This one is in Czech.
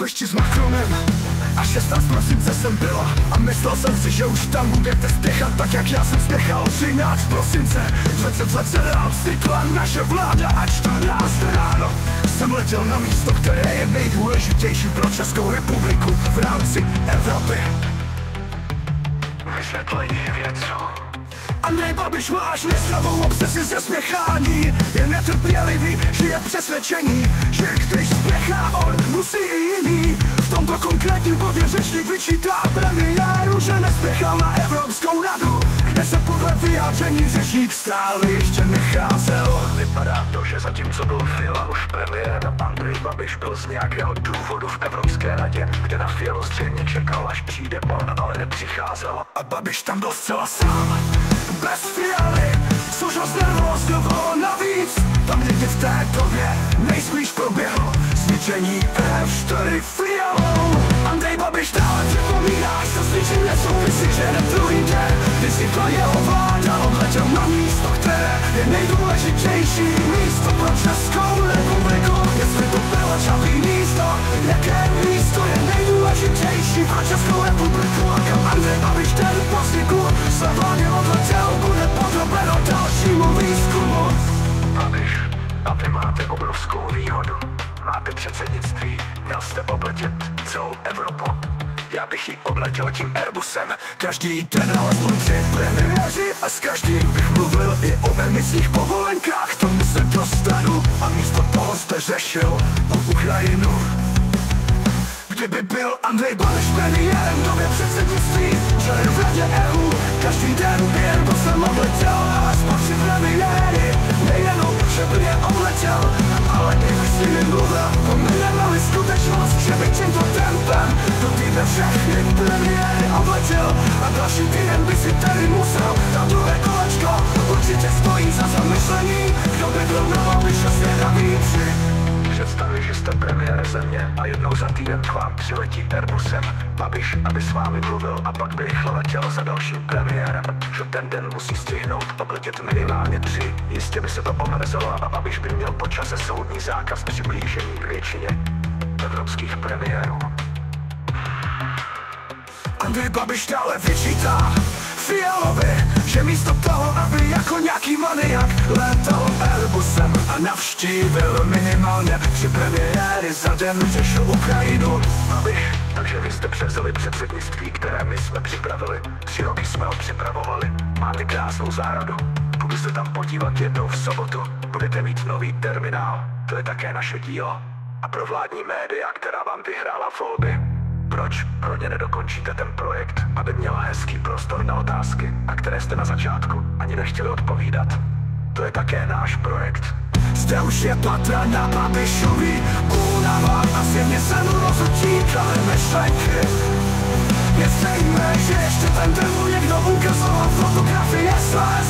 Budapešti s Macronem a 16 prosince jsem byla a myslel jsem si, že už tam budete spěchat tak, jak já jsem spěchal. 13 prosince, 20 let se dál vznikla naše vláda a 14 ráno jsem letěl na místo, které je nejdůležitější pro Českou republiku v rámci Evropy. Vysvětlení věcu. Andrej Babiš má až nezdravou obsesi ze spěchání. Je netrpělivý, žije přesvědčení, že když spěchá on, musí i jiný. V tomto konkrétním bodě řečník vyčítá premiéru, že nespěchal na Evropskou radu, kde se podle vyjádření řečník stále ještě necházel. Vypadá to, že zatímco byl Fiala už premiér, Andrej Babiš byl z nějakého důvodu v Evropské radě, kde na Fialu zřejmě čekal, až přijde on, ale nepřicházel. A Babiš tam byl zcela sám. Bez Fialy, což ho znervozňovalo navíc. Tam někdy v té době nejspíš proběhlo zničení F4 Fialou. Andrej Babiš dále připomíná, že s ničím nesouvisí, že hned druhý den, kdy vznikla jeho vláda, odletěl na místo, které je nejdůležitější místo pro Českou republiku. Jestli to bylo Čapí místo, jaké místo je nejdůležitější pro Českou republiku a kam Andrej Babiš ten po vzniku slavně odletěl, bude podrobeno dalšímu výzkumu. Babiš, a vy máte obrovskou výhodu. Máte předsednictví, měl jste obletět celou Evropu. Já bych ji obletěl tím Airbusem každý den alespoň 3 premiéři a s každým bych mluvil i o emisních povolenkách. Tomu se dostanu a místo toho jste řešil Ukrajinu. Kdyby byl Andrej Babiš premiérem v době předsednictví, člen v Radě EU, každý den by Airbusem obletěl alespoň 3 premiéry. Nejenom, že by je obletěl, ale i by s nimi mluvil. Pomineme-li skutečnost, že by tímto tempem do týdne všechny premiéry obletěl a další týden by si tedy musel dát druhé kolečko. Určitě stojí za zamyšlení, kdo by byl na Babiše zvědavý při představě, že jste premiér země a jednou za týden k vám přiletí Airbusem Babiš, aby s vámi mluvil a pak by rychle letěl za dalším premiérem, že ten den musí stihnout obletět minimálně 3. Jistě by se to omezilo a Babiš by měl po čase soudní zákaz přiblížení k většině evropských premiérů. Andrej Babiš dále vyčítá Fialovi, že místo toho, aby jako nějaký maniak letal Airbusem a navštívil minimálně 3 premiéry za den, řešil Ukrajinu. Babiš, takže vy jste převzali předsednictví, které my jsme připravili. 3 roky jsme ho připravovali. Máte krásnou zahradu. Budu se tam podívat jednou v sobotu. Budete mít nový terminál. To je také naše dílo. A pro vládní média, která vám vyhrála volby. Proč pro ně nedokončíte ten projekt, aby měla hezký prostor na otázky, a které jste na začátku ani nechtěli odpovídat? To je také náš projekt. Zde už je patra na Babišovi, únava a zjevně se mu rozutíkaly myšlenky. Je zřejmé, že ještě ten den mu někdo ukazoval fotografie své